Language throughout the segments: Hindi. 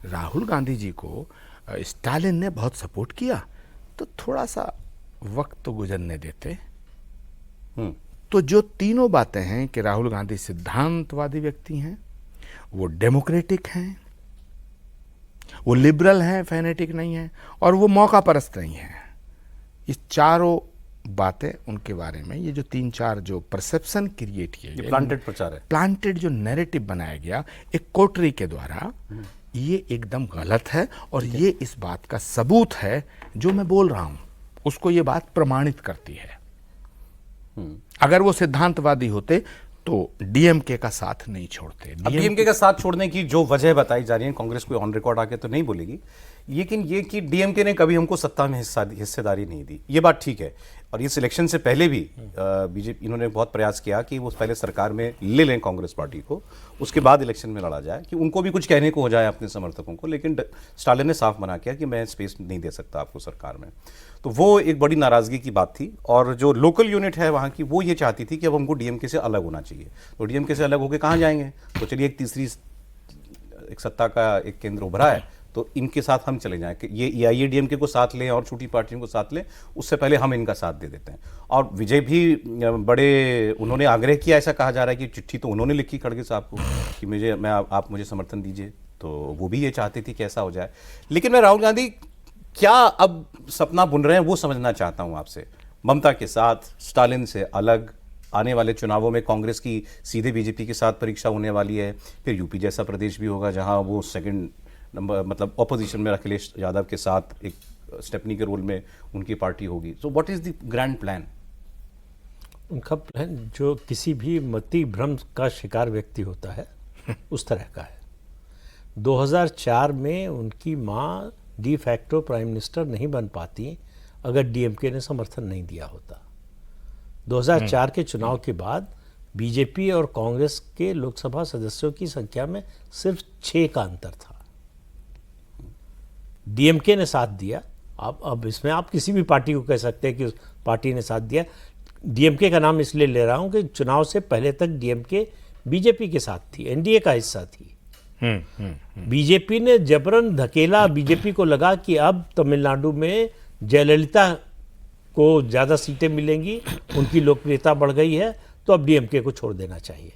राहुल गांधी जी को स्टालिन ने बहुत सपोर्ट किया, तो थोड़ा सा वक्त तो गुजरने देते। तो जो तीनों बातें हैं कि राहुल गांधी सिद्धांतवादी व्यक्ति हैं, वो डेमोक्रेटिक हैं, वो लिबरल हैं, फैनेटिक नहीं हैं, और वो मौका परस्त नहीं हैं। ये चारों बातें उनके बारे में, ये जो तीन चार जो परसेप्शन क्रिएट किए गए, प्लांटेड प्रचार है, प्लांटेड जो नैरेटिव बनाया गया एक कोटरी के द्वारा, ये एकदम गलत है। और ये इस बात का सबूत है जो मैं बोल रहा हूं, उसको ये बात प्रमाणित करती है। अगर वो सिद्धांतवादी होते तो डीएमके का साथ नहीं छोड़ते। अब डीएमके का साथ छोड़ने की जो वजह बताई जा रही है, कांग्रेस कोई ऑन रिकॉर्ड आके तो नहीं बोलेगी, लेकिन ये कि डीएमके ने कभी हमको सत्ता में हिस्सेदारी नहीं दी, ये बात ठीक है। और इस इलेक्शन से पहले भी बीजेपी इन्होंने बहुत प्रयास किया कि वो पहले सरकार में ले लें कांग्रेस पार्टी को, उसके बाद इलेक्शन में लड़ा जाए, कि उनको भी कुछ कहने को हो जाए अपने समर्थकों को। लेकिन स्टालिन ने साफ मना किया कि मैं स्पेस नहीं दे सकता आपको सरकार में। तो वो एक बड़ी नाराजगी की बात थी। और जो लोकल यूनिट है वहाँ की, वो ये चाहती थी कि अब हमको डीएमके से अलग होना चाहिए। तो डीएमके से अलग होकर कहाँ जाएंगे? तो चलिए एक तीसरी एक सत्ता का एक केंद्र उभरा है, तो इनके साथ हम चले जाएं कि ये एआईएडीएमके को साथ लें और छोटी पार्टियों को साथ लें, उससे पहले हम इनका साथ दे देते हैं। और विजय भी बड़े उन्होंने आग्रह किया, ऐसा कहा जा रहा है कि चिट्ठी तो उन्होंने लिखी खड़गे साहब को कि आप मुझे समर्थन दीजिए। तो वो भी ये चाहती थी कि ऐसा हो जाए। लेकिन मैं राहुल गांधी क्या अब सपना बुन रहे हैं वो समझना चाहता हूं आपसे। ममता के साथ, स्टालिन से अलग, आने वाले चुनावों में कांग्रेस की सीधे बीजेपी के साथ परीक्षा होने वाली है। फिर यूपी जैसा प्रदेश भी होगा जहां वो सेकंड नंबर, मतलब ऑपोजिशन में अखिलेश यादव के साथ एक स्टेपनी के रोल में उनकी पार्टी होगी। So what is the grand plan? उनका प्लान जो किसी भी मति भ्रम का शिकार व्यक्ति होता है उस तरह का है। 2004 में उनकी मां डी फैक्टो प्राइम मिनिस्टर नहीं बन पाती अगर डीएमके ने समर्थन नहीं दिया होता। 2004 के चुनाव के बाद बीजेपी और कांग्रेस के लोकसभा सदस्यों की संख्या में सिर्फ 6 का अंतर था। डीएमके ने साथ दिया। अब इसमें आप किसी भी पार्टी को कह सकते हैं कि उस पार्टी ने साथ दिया। डीएमके का नाम इसलिए ले रहा हूं कि चुनाव से पहले तक डीएमके बीजेपी के साथ थी, एनडीए का हिस्सा थी। बीजेपी ने जबरन धकेला, बीजेपी को लगा कि अब तमिलनाडु में जयललिता को ज़्यादा सीटें मिलेंगी, उनकी लोकप्रियता बढ़ गई है, तो अब डीएमके को छोड़ देना चाहिए।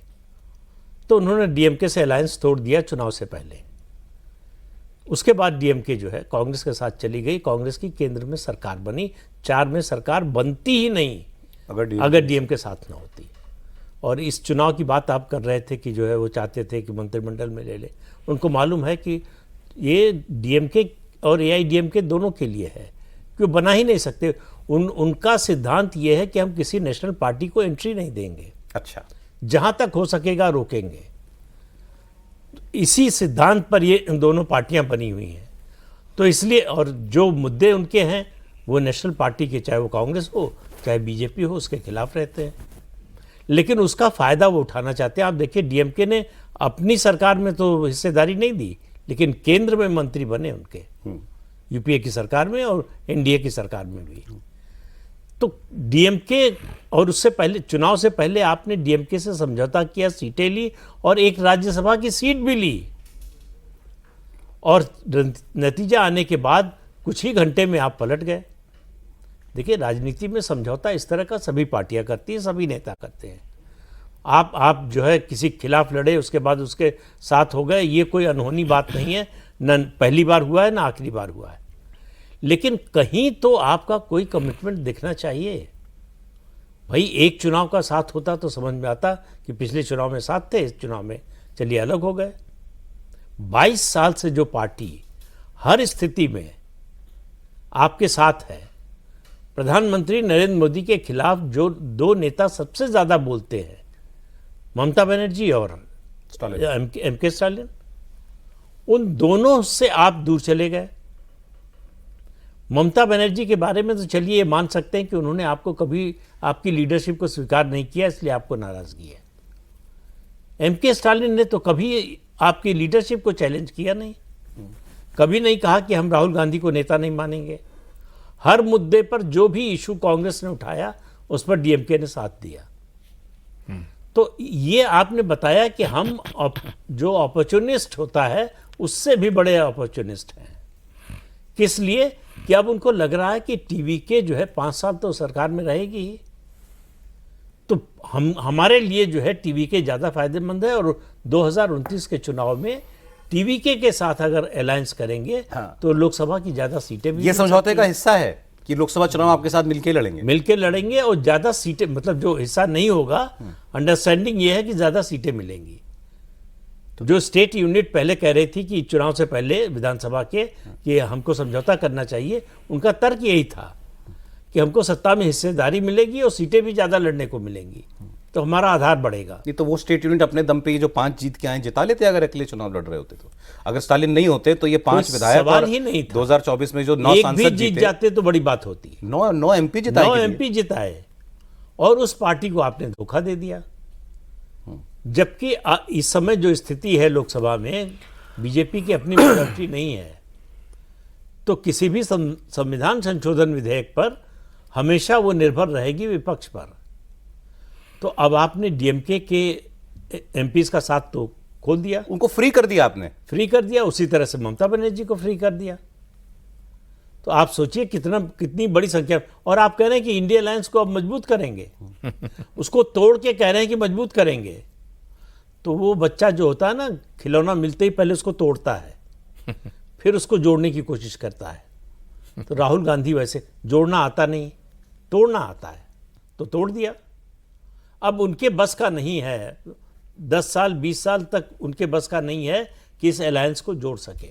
तो उन्होंने डीएमके से अलायंस तोड़ दिया चुनाव से पहले। उसके बाद डीएमके जो है कांग्रेस के साथ चली गई। कांग्रेस की केंद्र में सरकार बनी। 4 में सरकार बनती ही नहीं अगर डीएमके साथ ना होती। और इस चुनाव की बात आप कर रहे थे कि जो है वो चाहते थे कि मंत्रिमंडल में ले ले। उनको मालूम है कि ये डीएमके और एआईडीएमके दोनों के लिए है, क्यों बना ही नहीं सकते। उनका सिद्धांत ये है कि हम किसी नेशनल पार्टी को एंट्री नहीं देंगे। अच्छा, जहां तक हो सकेगा रोकेंगे। इसी सिद्धांत पर ये दोनों पार्टियां बनी हुई हैं। तो इसलिए, और जो मुद्दे उनके हैं वो नेशनल पार्टी के, चाहे वो कांग्रेस हो चाहे बीजेपी हो, उसके खिलाफ रहते हैं। लेकिन उसका फायदा वो उठाना चाहते हैं। आप देखिए डीएमके ने अपनी सरकार में तो हिस्सेदारी नहीं दी, लेकिन केंद्र में मंत्री बने उनके, यूपीए की सरकार में और एनडीए की सरकार में भी। तो डीएमके, और उससे पहले चुनाव से पहले आपने डीएमके से समझौता किया, सीटें ली और एक राज्यसभा की सीट भी ली। और नतीजा आने के बाद कुछ ही घंटे में आप पलट गए। देखिए राजनीति में समझौता इस तरह का सभी पार्टियां करती हैं, सभी नेता करते हैं। आप जो है किसी खिलाफ लड़े, उसके बाद उसके साथ हो गए, ये कोई अनहोनी बात नहीं है। न पहली बार हुआ है, ना आखिरी बार हुआ है। लेकिन कहीं तो आपका कोई कमिटमेंट दिखना चाहिए। भाई एक चुनाव का साथ होता तो समझ में आता कि पिछले चुनाव में साथ थे, इस चुनाव में चलिए अलग हो गए। 22 साल से जो पार्टी हर स्थिति में आपके साथ है, प्रधानमंत्री नरेंद्र मोदी के खिलाफ जो 2 नेता सबसे ज्यादा बोलते हैं, ममता बनर्जी और एमके स्टालिन, उन दोनों से आप दूर चले गए। ममता बनर्जी के बारे में तो चलिए ये मान सकते हैं कि उन्होंने आपको कभी आपकी लीडरशिप को स्वीकार नहीं किया, इसलिए आपको नाराजगी है। एमके स्टालिन ने तो कभी आपकी लीडरशिप को चैलेंज किया नहीं, कभी नहीं कहा कि हम राहुल गांधी को नेता नहीं मानेंगे। हर मुद्दे पर जो भी इशू कांग्रेस ने उठाया उस पर डीएमके ने साथ दिया। तो ये आपने बताया कि हम जो अपॉर्चुनिस्ट होता है उससे भी बड़े अपॉर्चुनिस्ट हैं। किस लिए? कि अब उनको लग रहा है कि टीवी के जो है 5 साल तो सरकार में रहेगी ही, तो हमारे लिए जो है टीवी के ज़्यादा फायदेमंद है। और 2029 के चुनाव में टीवी के साथ अगर अलायंस करेंगे तो लोकसभा की ज़्यादा सीटें भी ये समझौते का हिस्सा है कि लोकसभा चुनाव आपके साथ मिलकर लड़ेंगे। मिलके लड़ेंगे और ज़्यादा सीटें, मतलब जो हिस्सा नहीं होगा, अंडरस्टैंडिंग ये है कि ज़्यादा सीटें मिलेंगी। जो स्टेट यूनिट पहले कह रही थी कि चुनाव से पहले विधानसभा के कि हमको समझौता करना चाहिए, उनका तर्क यही था कि हमको सत्ता में हिस्सेदारी मिलेगी और सीटें भी ज़्यादा लड़ने को मिलेंगी, तो हमारा आधार बढ़ेगा। नहीं तो वो स्टेट यूनिट अपने दम पे ये जो 5 जीत के आए जिता लेते अगर अकेले चुनाव लड़ रहे होते तो। अगर स्टालिन नहीं होते तो ये 5 विधायक सवाल ही नहीं था। 2024 में जो 9 एक सांसद भी जीत जाते तो बड़ी बात होती। 9 एमपी जिताए। 9 एमपी जिताए और उस पार्टी को आपने धोखा दे दिया। जबकि इस समय जो स्थिति है लोकसभा में, बीजेपी की अपनी मेजॉरिटी नहीं है, तो किसी भी संविधान संशोधन विधेयक पर हमेशा वो निर्भर रहेगी विपक्ष पर। तो अब आपने डीएमके के एमपीज का साथ तो खोल दिया, उनको फ्री कर दिया आपने। फ्री कर दिया, उसी तरह से ममता बनर्जी को फ्री कर दिया। तो आप सोचिए कितनी बड़ी संख्या। और आप कह रहे हैं कि इंडिया अलायंस को अब मजबूत करेंगे, उसको तोड़ के कह रहे हैं कि मजबूत करेंगे। तो वो बच्चा जो होता है ना, खिलौना मिलते ही पहले उसको तोड़ता है, फिर उसको जोड़ने की कोशिश करता है। तो राहुल गांधी वैसे जोड़ना आता नहीं, तोड़ना आता है, तो तोड़ दिया। अब उनके बस का नहीं है, 10 साल 20 साल तक उनके बस का नहीं है कि इस अलायंस को जोड़ सके।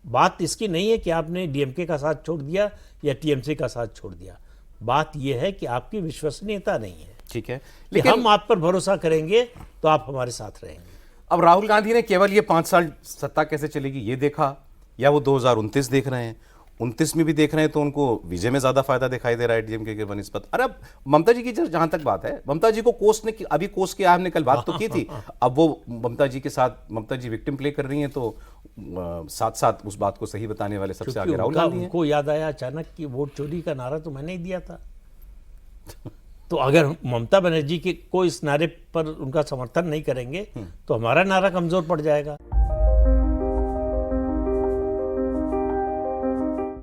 बात इसकी नहीं है कि आपने डीएमके का साथ छोड़ दिया या टीएमसी का साथ छोड़ दिया, बात यह है कि आपकी विश्वसनीयता नहीं है। ठीक है, लेकिन हम आप पर भरोसा करेंगे तो आप हमारे साथ रहेंगे। अब राहुल गांधी ने केवल ये 5 साल सत्ता कैसे चलेगी ये देखा, या वो 2029 देख रहे हैं? 29 में भी देख रहे हैं तो उनको विजय में ज्यादा फायदा दिखाई दे रहा है डीएमके के बनिस्बत। अरे अब ममता जी की जहां तक बात है, ममता जी को कोस ने अभी कोस के हमने कल बात तो की थी, अब वो ममता जी के साथ, ममता जी विक्टिम प्ले कर रही हैं, तो साथ साथ उस बात को सही बताने वाले सबसे आगे राहुल गांधी हैं। उनको याद आया अचानक कि वोट चोरी का नारा तो मैंने ही दिया था। तो अगर ममता बनर्जी के को इस नारे पर उनका समर्थन नहीं करेंगे तो हमारा नारा कमजोर पड़ जाएगा।